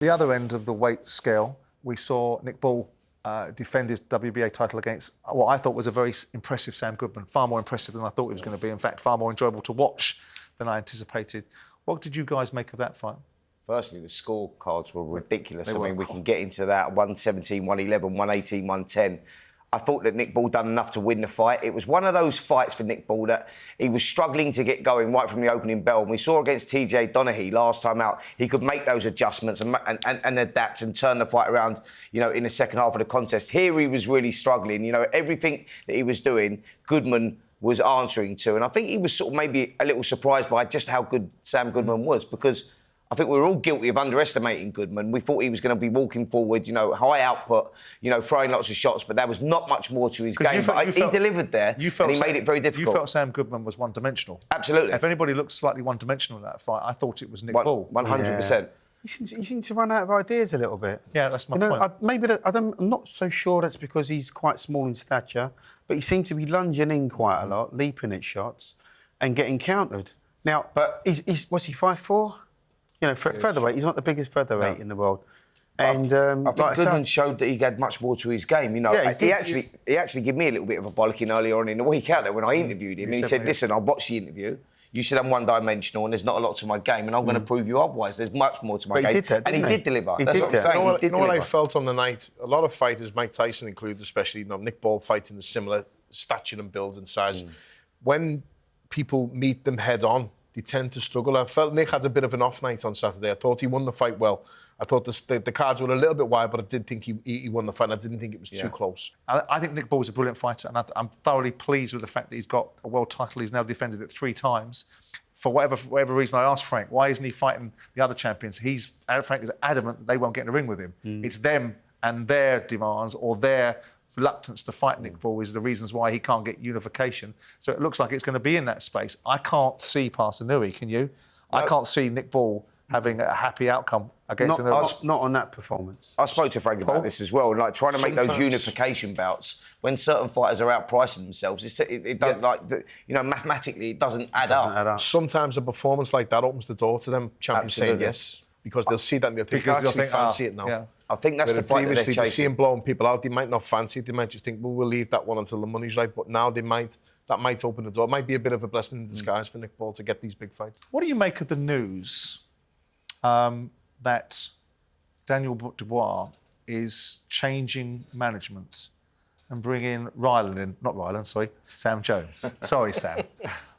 The other end of the weight scale, we saw Nick Ball defend his WBA title against what I thought was a very impressive Sam Goodman, far more impressive than I thought he was going to be. In fact, far more enjoyable to watch than I anticipated. What did you guys make of that fight? Firstly, the scorecards were ridiculous. I mean, we can get into that. 117, 111, 118, 110. I thought that Nick Ball done enough to win the fight. It was one of those fights for Nick Ball that he was struggling to get going right from the opening bell. And we saw against TJ Donaghy last time out, he could make those adjustments and adapt and turn the fight around, you know, in the second half of the contest. Here he was really struggling. You know, everything that he was doing, Goodman was answering to. And I think he was sort of maybe a little surprised by just how good Sam Goodman was, because I think we were all guilty of underestimating Goodman. We thought he was going to be walking forward, you know, high output, you know, throwing lots of shots, but there was not much more to his game. He delivered there, and he made it very difficult. You felt Sam Goodman was one-dimensional. Absolutely. If anybody looked slightly one-dimensional in that fight, I thought it was Nick Ball. 100%. Yeah. He seems to run out of ideas a little bit. Yeah, that's my point. I'm not so sure that's because he's quite small in stature, but he seemed to be lunging in quite a lot, leaping at shots and getting countered. Now, but was he 5'4"? You know, featherweight, he's not the biggest featherweight in the world. And I think Goodman showed that he had much more to his game. You know, he actually gave me a little bit of a bollocking earlier on in the week out there when I interviewed him. He said, listen, I watched the interview. You said I'm one-dimensional and there's not a lot to my game, and I'm going to prove you otherwise. There's much more to my game. He did that, and he did deliver. That's what I'm saying. You know what I felt on the night? A lot of fighters, Mike Tyson included, especially, you know, Nick Ball fighting a similar stature and build and size. When people meet them head on, they tend to struggle. I felt Nick had a bit of an off night on Saturday. I thought he won the fight well. I thought the cards were a little bit wide, but I did think he won the fight. I didn't think it was too close. I think Nick Ball is a brilliant fighter, and I'm thoroughly pleased with the fact that he's got a world title. He's now defended it 3 times. For whatever reason, I asked Frank, why isn't he fighting the other champions? Frank is adamant that they won't get in the ring with him. It's them and their demands or their reluctance to fight Nick Ball is the reasons why he can't get unification. So it looks like it's going to be in that space. I can't see Parsanui, can you? No. I can't see Nick Ball having a happy outcome against not on that performance. I spoke to Frank about this as well, like trying to make those unification bouts when certain fighters are outpricing themselves. It doesn't you know, mathematically it doesn't add up. Sometimes a performance like that opens the door to them champions saying yes, because they'll see that and they'll think, actually fancy it now. Yeah. I think that's the fight that they're chasing. They see him blowing people out. They might not fancy it. They might just think, well, we'll leave that one until the money's right. But now that might open the door. It might be a bit of a blessing in disguise for Nick Ball to get these big fights. What do you make of the news that Daniel Dubois is changing management and bringing Sam Jones. Sorry, Sam.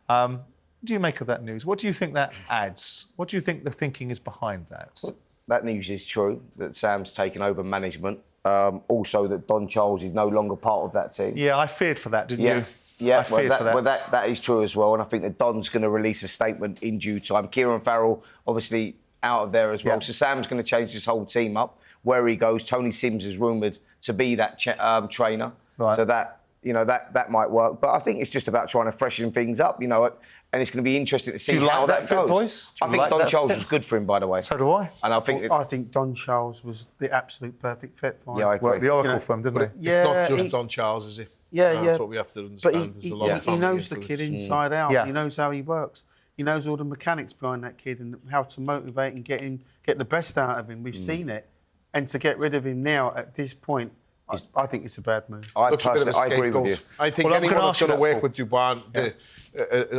What do you make of that news? What do you think that adds? What do you think the thinking is behind that? That news is true, that Sam's taken over management. Also that Don Charles is no longer part of that team. Yeah, I feared for that, didn't you? Yeah, that is true as well. And I think that Don's going to release a statement in due time. Kieran Farrell, obviously, out of there as well. Yeah. So Sam's going to change his whole team up. Where he goes, Tony Sims is rumoured to be that trainer. Right. So that, you know, that might work. But I think it's just about trying to freshen things up, you know, and it's going to be interesting to see how that goes. Voice? I think Don Charles was good for him, by the way. So do I. And I think Don Charles was the absolute perfect fit for him. Yeah, I agree. The Oracle for him, didn't he? Yeah, it's not just Don Charles, is it? Yeah. That's what we have to understand. But he knows the kid inside out. Yeah. He knows how he works. He knows all the mechanics behind that kid and how to motivate and get the best out of him. We've seen it. And to get rid of him now at this point, I think it's a bad move. I agree with you. I think anyone that's going to work with Dubois,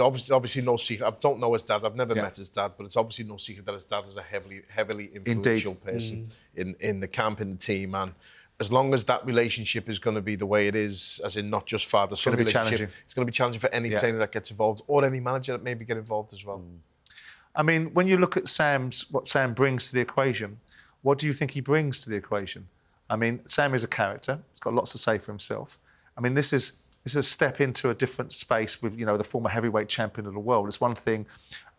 obviously no secret. I don't know his dad. I've never met his dad, but it's obviously no secret that his dad is a heavily influential person in the camp, in the team. And as long as that relationship is going to be the way it is, as in not just father-son relationship, it's going to be challenging for any trainer that gets involved or any manager that maybe get involved as well. I mean, when you look at what Sam brings to the equation, what do you think he brings to the equation? I mean, Sam is a character. He's got lots to say for himself. I mean, this is a step into a different space with, you know, the former heavyweight champion of the world. It's one thing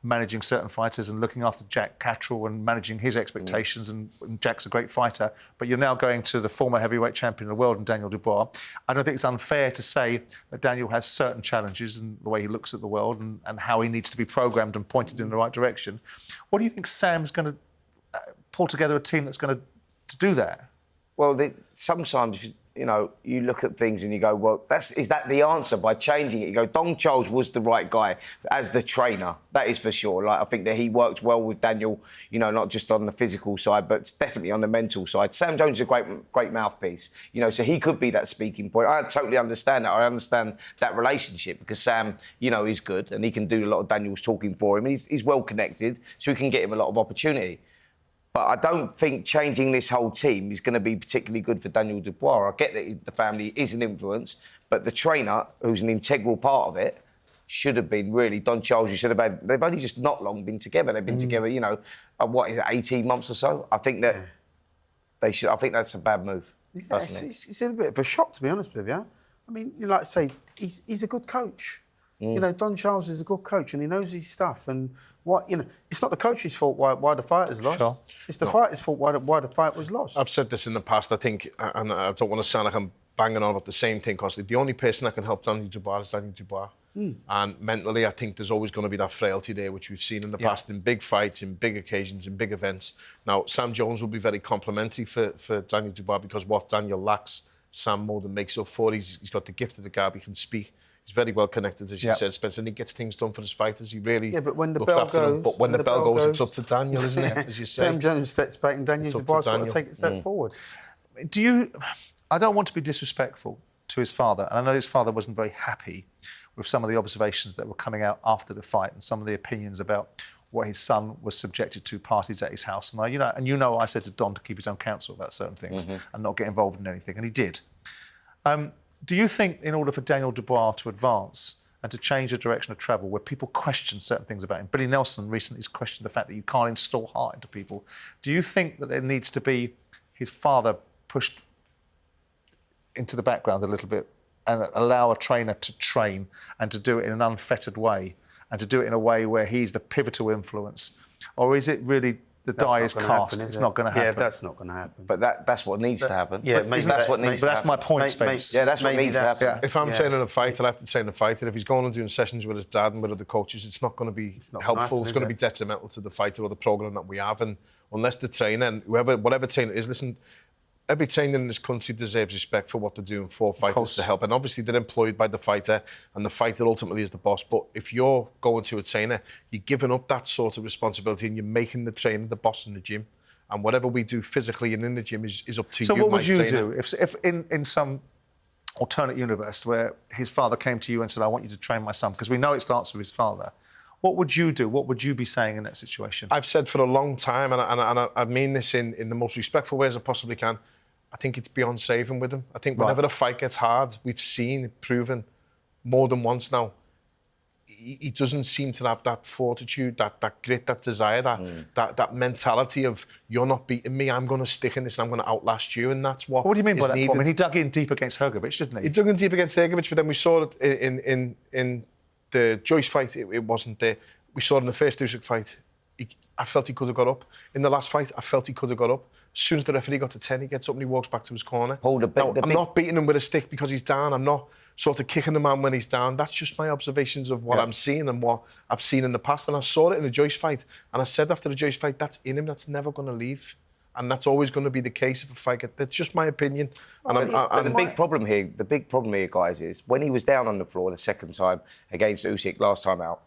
managing certain fighters and looking after Jack Catterall and managing his expectations, and Jack's a great fighter, but you're now going to the former heavyweight champion of the world and Daniel Dubois. I don't think it's unfair to say that Daniel has certain challenges in the way he looks at the world and how he needs to be programmed and pointed in the right direction. What do you think Sam's going to pull together a team that's going to do that? Well, sometimes you know, you look at things and you go, well, is that the answer by changing it? You go, Don Charles was the right guy as the trainer, that is for sure. Like, I think that he worked well with Daniel, you know, not just on the physical side, but definitely on the mental side. Sam Jones is a great mouthpiece, you know, so he could be that speaking point. I totally understand that. I understand that relationship because Sam, you know, is good and he can do a lot of Daniel's talking for him. He's well connected, so he can get him a lot of opportunity. But I don't think changing this whole team is going to be particularly good for Daniel Dubois. I get that the family is an influence, but the trainer, who's an integral part of it, should have been really Don Charles. You should have had. They've only just not long been together. They've been together, you know, what is it, 18 months or so? I think that they should. I think that's a bad move. Yeah, it's a bit of a shock, to be honest with you. I mean, you know, like I say, he's a good coach. You know, Don Charles is a good coach and he knows his stuff. And what, you know, it's not the coach's fault why the fighters lost. Sure. It's the fighter's fault why the fight was lost. I've said this in the past, I think, and I don't want to sound like I'm banging on about the same thing constantly. The only person that can help Daniel Dubois is Daniel Dubois. And mentally, I think there's always going to be that frailty there, which we've seen in the past in big fights, in big occasions, in big events. Now, Sam Jones will be very complimentary for Daniel Dubois because what Daniel lacks, Sam more than makes up for. He's got the gift of the gab, he can speak. He's very well connected, as you said, Spencer, and he gets things done for his fighters. He really but when the looks bell after them. goes, But when the bell goes, it's up to Daniel, isn't it? As you say. Sam Jones steps back and Daniel Dubois has got to take a step forward. I don't want to be disrespectful to his father, and I know his father wasn't very happy with some of the observations that were coming out after the fight and some of the opinions about what his son was subjected to parties at his house. And I said to Don to keep his own counsel about certain things and not get involved in anything, and he did. Do you think, in order for Daniel Dubois to advance and to change the direction of travel, where people question certain things about him, Billy Nelson recently has questioned the fact that you can't install heart into people. Do you think that there needs to be his father pushed into the background a little bit and allow a trainer to train and to do it in an unfettered way and to do it in a way where he's the pivotal influence? Or is it really the die is cast? It's not going to happen. Yeah, that's not going to happen. But that's what needs to happen. Yeah, maybe that's what needs to happen. But that's my point, Spence. Yeah, that's what needs to happen. If I'm training a fighter, I have to train a fighter. If he's going and doing sessions with his dad and with other coaches, it's not going to be helpful. It's going to be detrimental to the fighter or the programme that we have. And unless the trainer and whatever trainer it is, listen, every trainer in this country deserves respect for what they're doing for fighters to help. And obviously they're employed by the fighter and the fighter ultimately is the boss. But if you're going to a trainer, you're giving up that sort of responsibility and you're making the trainer the boss in the gym. And whatever we do physically and in the gym is up to you. So what would you do if in some alternate universe where his father came to you and said, I want you to train my son, because we know it starts with his father. What would you do? What would you be saying in that situation? I've said for a long time, and I mean this in the most respectful ways I possibly can, I think it's beyond saving with him. I think whenever a fight gets hard, we've seen it proven more than once now, he doesn't seem to have that fortitude, that grit, that desire, that mentality of, you're not beating me, I'm going to stick in this and I'm going to outlast you. And that's what do you mean by that? needed. I mean, he dug in deep against Hrgovic, didn't he? He dug in deep against Hrgovic, but then we saw it in the Joyce fight, it wasn't there. We saw it in the first Usyk fight. I felt he could have got up. In the last fight, I felt he could have got up. As soon as the referee got to 10, he gets up and he walks back to his corner. I'm not beating him with a stick because he's down. I'm not sort of kicking the man when he's down. That's just my observations of what I'm seeing and what I've seen in the past. And I saw it in the Joyce fight. And I said after the Joyce fight, that's in him. That's never going to leave. And that's always going to be the case if a fight gets... That's just my opinion. And the big problem here, guys, is when he was down on the floor the second time against Usyk last time out,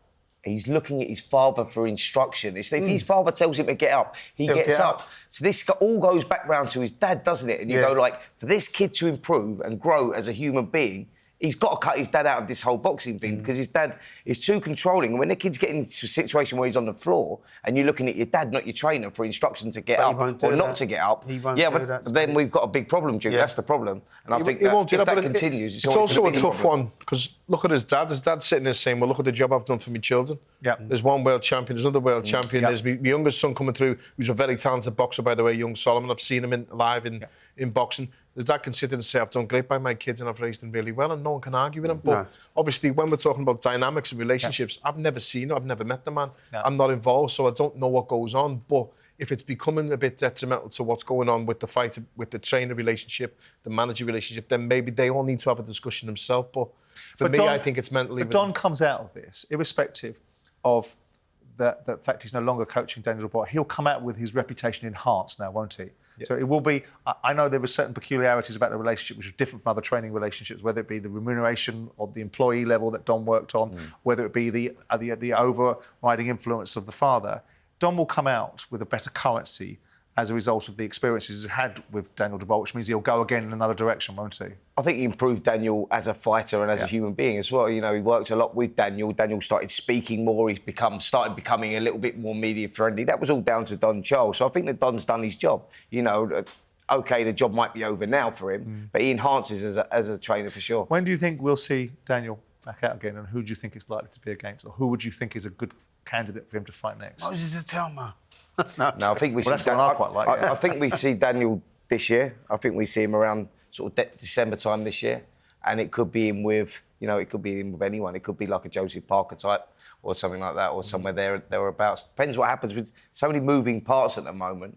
he's looking at his father for instruction. If his father tells him to get up, he gets up. So this all goes back round to his dad, doesn't it? And you go like, for this kid to improve and grow as a human being, he's got to cut his dad out of this whole boxing thing because his dad is too controlling. And when the kid's getting into a situation where he's on the floor and you're looking at your dad, not your trainer, for instruction to get up or not to get up, but then we've got a big problem, Duke. That's the problem. And I think that if that continues, it's also a tough one because look at his dad. His dad's sitting there saying, well, look at the job I've done for my children. There's one world champion, there's another world champion. There's my youngest son coming through, who's a very talented boxer, by the way, young Solomon. I've seen him live in boxing. The dad can sit and say, I've done great by my kids and I've raised them really well, and no one can argue with him. But obviously, when we're talking about dynamics and relationships, I've never seen it, I've never met the man. I'm not involved, so I don't know what goes on. But if it's becoming a bit detrimental to what's going on with the fight, with the trainer relationship, the manager relationship, then maybe they all need to have a discussion themselves. But for me, I think it's mentally... But Don comes out of this, irrespective of the fact he's no longer coaching Daniel Dubois, he'll come out with his reputation enhanced now, won't he? Yep. So it will be. I know there were certain peculiarities about the relationship which was different from other training relationships, whether it be the remuneration or the employee level that Don worked on, whether it be the overriding influence of the father. Don will come out with a better currency as a result of the experiences he's had with Daniel Dubois, which means he'll go again in another direction, won't he? I think he improved Daniel as a fighter and as a human being as well. You know, he worked a lot with Daniel. Daniel started speaking more. He's started becoming a little bit more media friendly. That was all down to Don Charles. So I think that Don's done his job. You know, OK, the job might be over now for him, but he enhances as a trainer for sure. When do you think we'll see Daniel back out again, and who do you think it's likely to be against, or who would you think is a good candidate for him to fight next? Moses Atelma. No, I think we see. That's what I quite like. I think we see Daniel this year. I think we see him around sort of December time this year, and it could be him with, you know, it could be him with anyone. It could be like a Joseph Parker type or something like that, or somewhere thereabouts. Depends what happens with so many moving parts at the moment.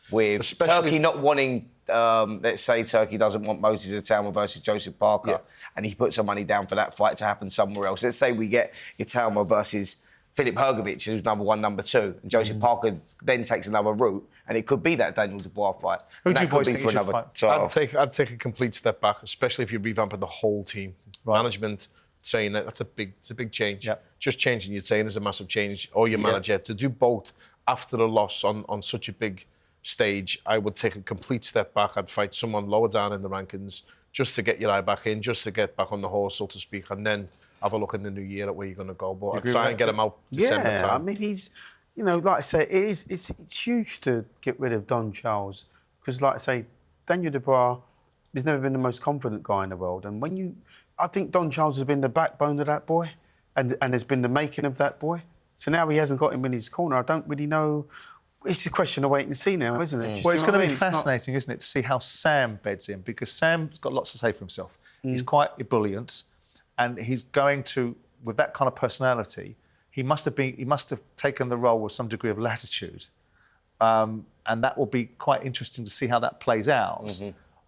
With especially Turkey not wanting, let's say Turkey doesn't want Moses Itelma versus Joseph Parker, and he puts some money down for that fight to happen somewhere else. Let's say we get Itelma versus Filip Hrgovic, who's number 1, number 2, and Joseph Parker then takes another route, and it could be that Daniel Dubois fight. Who do you boys think you should fight? I'd take a complete step back, especially if you're revamping the whole team. Right. Management, trainer, that's a big change. Yep. Just changing your trainer is a massive change, or your manager. To do both after a loss on such a big stage, I would take a complete step back. I'd fight someone lower down in the rankings just to get your eye back in, just to get back on the horse, so to speak, and then have a look in the new year at where you're going to go. But I'd try and get him out December time. I mean, he's, you know, like I say, it's huge to get rid of Don Charles because, like I say, Daniel Dubois has never been the most confident guy in the world. And I think Don Charles has been the backbone of that boy and has been the making of that boy. So now he hasn't got him in his corner. I don't really know. It's a question of wait and see now, isn't it? Well, it's going to be fascinating, isn't it, to see how Sam beds in, because Sam's got lots to say for himself. He's quite ebullient, and he's going to, with that kind of personality, he must have taken the role with some degree of latitude, and that will be quite interesting to see how that plays out,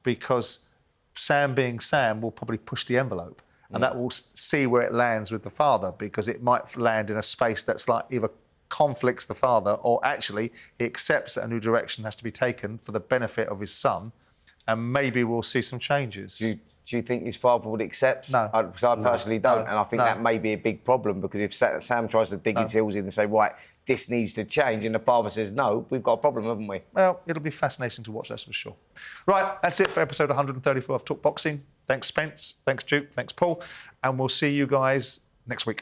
because Sam being Sam will probably push the envelope, and that will see where it lands with the father, because it might land in a space that's like either conflicts the father, or actually he accepts that a new direction has to be taken for the benefit of his son, and maybe we'll see some changes. Do you think his father would accept? No. Because I personally don't, and I think that may be a big problem, because if Sam tries to dig his heels in and say, right, this needs to change, and the father says no, we've got a problem, haven't we? Well, it'll be fascinating to watch, that's for sure. Right, that's it for episode 134 of Talk Boxing. Thanks, Spence. Thanks, Duke. Thanks, Paul. And we'll see you guys next week.